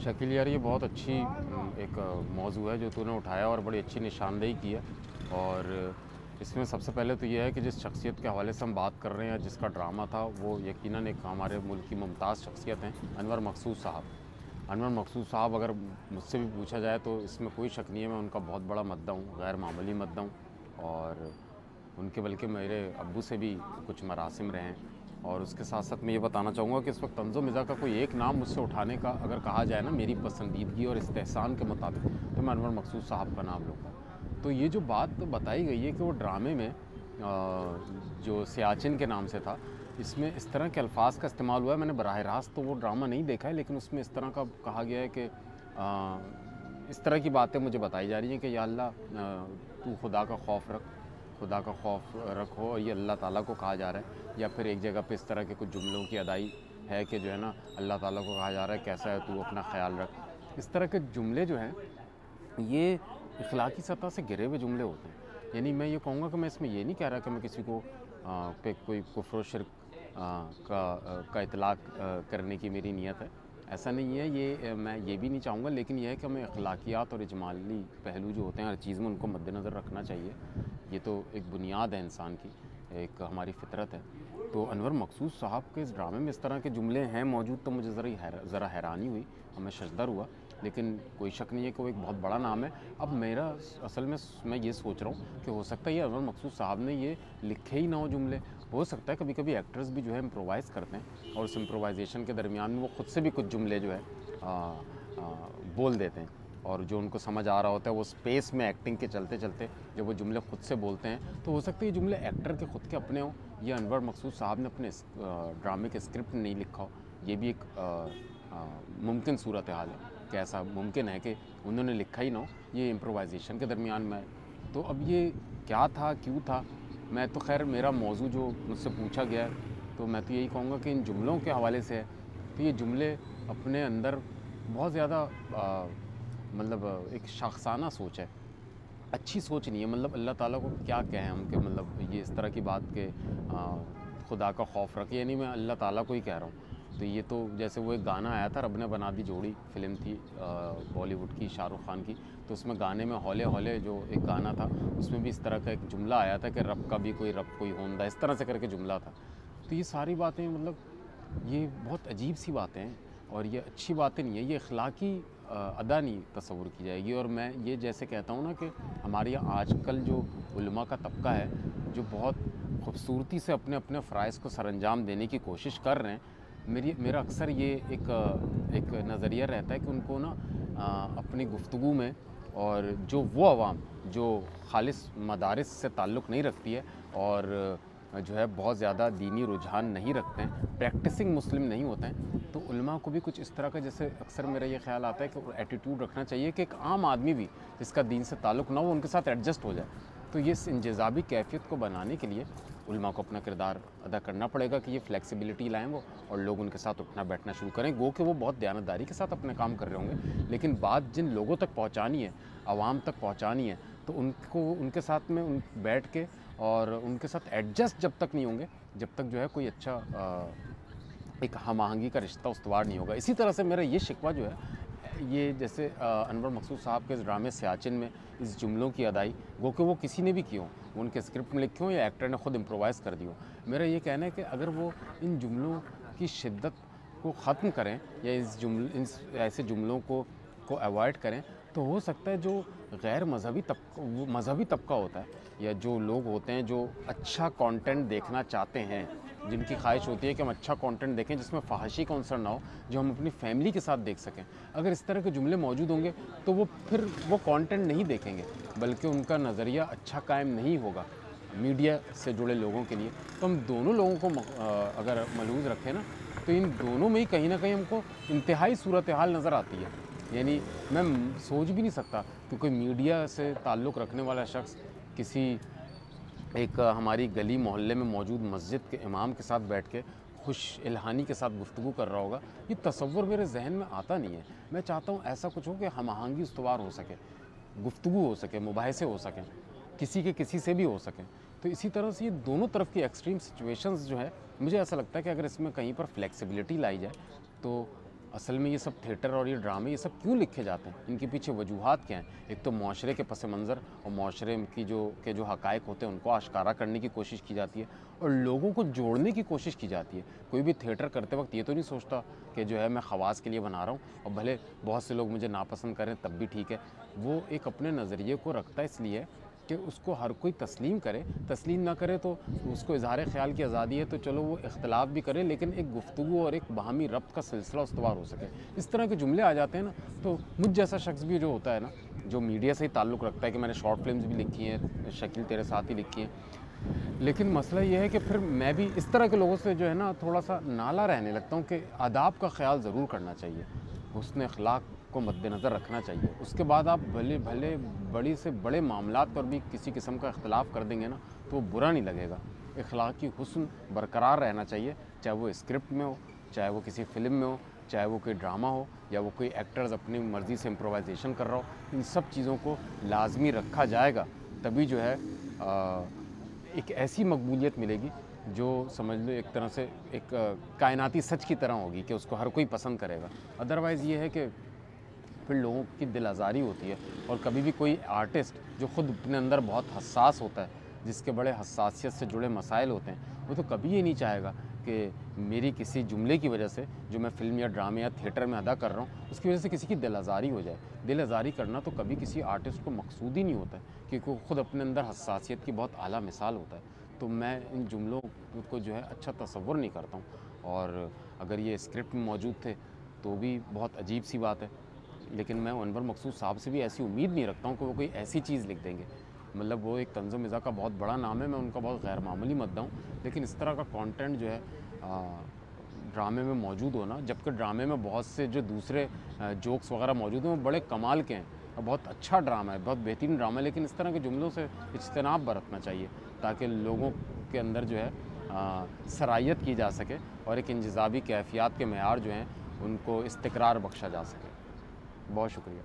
शकील यार, ये बहुत अच्छी एक मौजू है जो तूने उठाया और बड़ी अच्छी निशानदेही की है। और इसमें सबसे पहले तो ये है कि जिस शख्सियत के हवाले से हम बात कर रहे हैं, जिसका ड्रामा था, वो यकीनन एक हमारे मुल्क की मुमताज़ शख्सियत हैं, अनवर मकसूद साहब। अनवर मकसूद साहब, अगर मुझसे भी पूछा जाए तो इसमें कोई शक नहीं है, मैं उनका बहुत बड़ा मद्दा हूँ, गैर मामूली मद्दा हूँ। और उनके बल्कि मेरे अब्बू से भी कुछ मरासिम रहे हैं। और उसके साथ साथ मैं ये बताना चाहूँगा कि इस वक्त तंज़ो मिज़ा का कोई एक नाम मुझसे उठाने का अगर कहा जाए ना, मेरी पसंदीदगी और इस्तेहसान के मुताबिक, तो मैं अनवर मकसूद साहब का नाम लूँगा। तो ये जो बात बताई गई है कि वो ड्रामे में जो सियाचिन के नाम से था, इसमें इस तरह के अल्फाज का इस्तेमाल हुआ है। मैंने बराह रास्त तो वो ड्रामा नहीं देखा है, लेकिन उसमें इस तरह का कहा गया है कि इस तरह की बातें मुझे बताई जा रही हैं कि या अल्लाह, तू खुदा का खौफ रख, खुदा का खौफ रखो, और ये अल्लाह ताला को कहा जा रहा है। या फिर एक जगह पे इस तरह के कुछ जुमलों की अदाई है कि जो है ना, अल्लाह ताला को कहा जा रहा है कैसा है तू, अपना ख्याल रख। इस तरह के जुमले जो हैं, ये इखलाकी सतह से गिरे हुए जुमले होते हैं। यानी मैं ये कहूँगा कि मैं इसमें ये नहीं कह रहा कि मैं किसी को पे कोई कुफ्र व शिर्क का इतलाक़ करने की मेरी नीयत है, ऐसा नहीं है। ये मैं ये भी नहीं चाहूँगा, लेकिन यह है कि हमें अखलाकियात और इजमाली पहलू जो होते हैं हर चीज़ में, उनको मद्देनज़र रखना चाहिए। ये तो एक बुनियाद है इंसान की, एक हमारी फ़ितरत है। तो अनवर मकसूद साहब के इस ड्रामे में इस तरह के जुमले हैं मौजूद, तो मुझे ज़रा हैरानी हुई और मैं शशदर हुआ। लेकिन कोई शक नहीं है कि वो एक बहुत बड़ा नाम है। अब मेरा असल में मैं ये सोच रहा हूँ कि हो सकता है ये अनवर मकसूद साहब ने ये लिखे ही ना हो जुमले। हो सकता है कभी कभी एक्टर्स भी जो है इम्प्रोवाइज़ करते हैं, और उस इम्प्रोवाइजेशन के दरमियान में वो ख़ुद से भी कुछ जुमले जो है बोल देते हैं, और जो उनको समझ आ रहा होता है वो स्पेस में एक्टिंग के चलते चलते जब वो जुमले ख़ुद से बोलते हैं, तो हो सकता है ये जुमले एक्टर के ख़ुद के अपने हों, या अनवर मकसूद साहब ने अपने ड्रामे के स्क्रिप्ट नहीं लिखा हो। ये भी एक मुमकिन सूरत हाल है कि ऐसा मुमकिन है कि उन्होंने लिखा ही ना हो, ये इम्प्रोवाइजेशन के दरमियान में। तो अब ये क्या था, क्यों था, मैं तो खैर, मेरा मौजू जो मुझसे पूछा गया है, तो मैं तो यही कहूँगा कि इन जुमलों के हवाले से है। तो ये जुमले अपने अंदर बहुत ज़्यादा मतलब एक शाखसाना सोच है, अच्छी सोच नहीं है। मतलब अल्लाह ताला को क्या कहें हम, कि मतलब ये इस तरह की बात के खुदा का खौफ रखे, यानी मैं अल्लाह ताला को ही कह रहा हूँ। तो ये तो जैसे वो एक गाना आया था, रब ने बना दी जोड़ी, फ़िल्म थी बॉलीवुड की, शाहरुख खान की। तो उसमें गाने में हौले हौले जो एक गाना था, उसमें भी इस तरह का एक जुमला आया था कि रब का भी कोई रब कोई होंदा, इस तरह से करके जुमला था। तो ये सारी बातें, मतलब ये बहुत अजीब सी बातें हैं, और ये अच्छी बातें नहीं है, ये अखलाकी अदा नहीं तस्वुर की जाएगी। और मैं ये जैसे कहता हूँ ना कि हमारे यहाँ आजकल जो उलमा का तबका है, जो बहुत खूबसूरती से अपने अपने फ़राइज़ को सरअंजाम देने की कोशिश कर रहे हैं, मेरा अक्सर ये एक नज़रिया रहता है कि उनको ना अपनी गुफ्तगू में, और जो वो अवाम जो खालिस मदारिस से ताल्लुक़ नहीं रखती है, और जो है बहुत ज़्यादा दीनी रुझान नहीं रखते हैं, प्रैक्टिसिंग मुस्लिम नहीं होते हैं, तो उलमा को भी कुछ इस तरह का, जैसे अक्सर मेरा ये ख़्याल आता है कि एटीट्यूड रखना चाहिए कि एक आम आदमी भी जिसका दीन से ताल्लुक़ ना हो, उनके साथ एडजस्ट हो जाए। तो ये इस इंजज़ाबी कैफ़ियत को बनाने के लिए उलमा को अपना किरदार अदा करना पड़ेगा कि ये फ्लेक्सिबिलिटी लाएँ वो, और लोग उनके साथ उठना बैठना शुरू करें। गो कि वो बहुत दयानतदारी के साथ अपने काम कर रहे होंगे, लेकिन बात जिन लोगों तक पहुँचानी है, आवाम तक पहुँचानी है, तो उनको उनके साथ में बैठ के और उनके साथ एडजस्ट जब तक नहीं होंगे, जब तक जो है कोई अच्छा एक हम आहंगी का रिश्ता उस्तवार नहीं होगा। इसी तरह से मेरा ये शिकवा जो है, ये जैसे अनवर मकसूद साहब के इस ड्रामे सियाचिन में इस जुमलों की अदाई, गो कि वो किसी ने भी की हो, वो उनके स्क्रिप्ट में लिखे हों या एक्टर ने ख़ुद इम्प्रोवाइज़ कर दी हो, मेरा ये कहना है कि अगर वो इन जुमलों की शिद्दत को ख़त्म करें, या इन ऐसे जुमलों को अवॉइड करें, तो हो सकता है जो गैर मज़हबी तबका होता है, या जो लोग होते हैं जो अच्छा कंटेंट देखना चाहते हैं, जिनकी ख्वाहिश होती है कि हम अच्छा कंटेंट देखें जिसमें फ़हाशी का अंसर ना हो, जो हम अपनी फैमिली के साथ देख सकें, अगर इस तरह के जुमले मौजूद होंगे, तो वो फिर वो कंटेंट नहीं देखेंगे, बल्कि उनका नज़रिया अच्छा कायम नहीं होगा मीडिया से जुड़े लोगों के लिए। तो हम दोनों लोगों को अगर मलूज़ रखें ना, तो इन दोनों में ही कहीं ना कहीं हमको इंतहाई सूरत हाल नज़र आती है। यानी मैं सोच भी नहीं सकता कि कोई मीडिया से ताल्लुक़ रखने वाला शख्स किसी एक हमारी गली मोहल्ले में मौजूद मस्जिद के इमाम के साथ बैठ के खुश इल्हानी के साथ गुफ्तगू कर रहा होगा। ये तसव्वुर मेरे जहन में आता नहीं है। मैं चाहता हूँ ऐसा कुछ हो कि हम आहंगी उस्तवार हो सके, गुफ्तगू हो सके, मुबाहिसे हो सकें, किसी के किसी से भी हो सकें। तो इसी तरह से ये दोनों तरफ की एक्सट्रीम सिचुएशंस जो है, मुझे ऐसा लगता है कि अगर इसमें कहीं पर फ्लेक्सिबिलिटी लाई जाए, तो असल में ये सब थिएटर और ये ड्रामे ये सब क्यों लिखे जाते हैं, इनके पीछे वजूहात क्या हैं। एक तो माशरे के पस मंज़र और माशरे की जो हक़ाइक़ होते हैं उनको आश्कारा करने की कोशिश की जाती है और लोगों को जोड़ने की कोशिश की जाती है। कोई भी थिएटर करते वक्त ये तो नहीं सोचता कि जो है मैं ख़वास के लिए बना रहा हूँ और भले बहुत से लोग मुझे नापसंद करें तब भी ठीक है। वो एक अपने नज़रिए को रखता है इसलिए कि उसको हर कोई तस्लीम करे, तस्लीम ना करे तो उसको इज़हार ख़्याल की आज़ादी है, तो चलो वो इख्तलाफ भी करे, लेकिन एक गुफ्तगू और एक बाहमी रब्त का सिलसिला उस्तवार हो सके। इस तरह के जुमले आ जाते हैं ना, तो मुझ जैसा शख्स भी जो होता है ना, जो मीडिया से ही ताल्लुक़ रखता है कि मैंने शॉर्ट फिल्म्स भी लिखी हैं, शकील तेरे साथ ही लिखी हैं, लेकिन मसला ये है कि फिर मैं भी इस तरह के लोगों से जो है ना थोड़ा सा नाला रहने लगता हूँ कि आदाब का ख़्याल ज़रूर करना चाहिए, हुस्न अखलाक को मद्देनज़र रखना चाहिए। उसके बाद आप भले भले बड़ी से बड़े मामलात पर भी किसी किस्म का इख्तलाफ कर देंगे ना तो वो बुरा नहीं लगेगा। अखलाकी हुस्न बरकरार रहना चाहिए, चाहे वो स्क्रिप्ट में हो, चाहे वो किसी फ़िल्म में हो, चाहे वो कोई ड्रामा हो या वो कोई एक्टर्स अपनी मर्ज़ी से इम्प्रोवाइजेशन कर रहा हो। इन सब चीज़ों को लाजमी रखा जाएगा, तभी जो है एक ऐसी मकबूलियत मिलेगी जो समझ लो एक तरह से एक कायनाती सच की तरह होगी कि उसको हर कोई पसंद करेगा। अदरवाइज़ ये है कि फिर लोगों की दिल आज़ारी होती है। और कभी भी कोई आर्टिस्ट जो ख़ुद अपने अंदर बहुत हसास होता है, जिसके बड़े हसासियत से जुड़े मसाइल होते हैं, वो तो कभी ये नहीं चाहेगा कि मेरी किसी जुमले की वजह से जो मैं फ़िल्म या ड्रामे या थिएटर में अदा कर रहा हूँ उसकी वजह से किसी की दिल आज़ारी हो जाए। दिल आज़ारी करना तो कभी किसी आर्टिस्ट को मकसूद ही नहीं होता है, क्योंकि वो ख़ुद अपने अंदर हसासियत की बहुत आला मिसाल होता है। तो मैं इन जुमलों को जो है अच्छा तसव्वुर नहीं करता हूँ, और अगर ये स्क्रिप्ट में मौजूद थे तो भी बहुत अजीब सी बात है। लेकिन मैं अनवर मकसूद साहब से भी ऐसी उम्मीद नहीं रखता हूँ कि वो कोई ऐसी चीज़ लिख देंगे। मतलब वो एक तंज़ मिज़ा का बहुत बड़ा नाम है, मैं उनका बहुत गैर मामूली मद्दा हूँ, लेकिन इस तरह का कंटेंट जो है ड्रामे में मौजूद होना, जबकि ड्रामे में बहुत से जो दूसरे जोक्स वगैरह मौजूद हैं वो बड़े कमाल के हैं और बहुत अच्छा ड्रामा है, बहुत बेहतरीन ड्रामा है, लेकिन इस तरह के जुमलों से इज्तनाब बरतना चाहिए ताकि लोगों के अंदर जो है सरायत की जा सके और एक इंजज़ाबी कैफ़ियत के मेयार जो हैं उनको इस्तिक़रार बख्शा जा सके। बहुत शुक्रिया।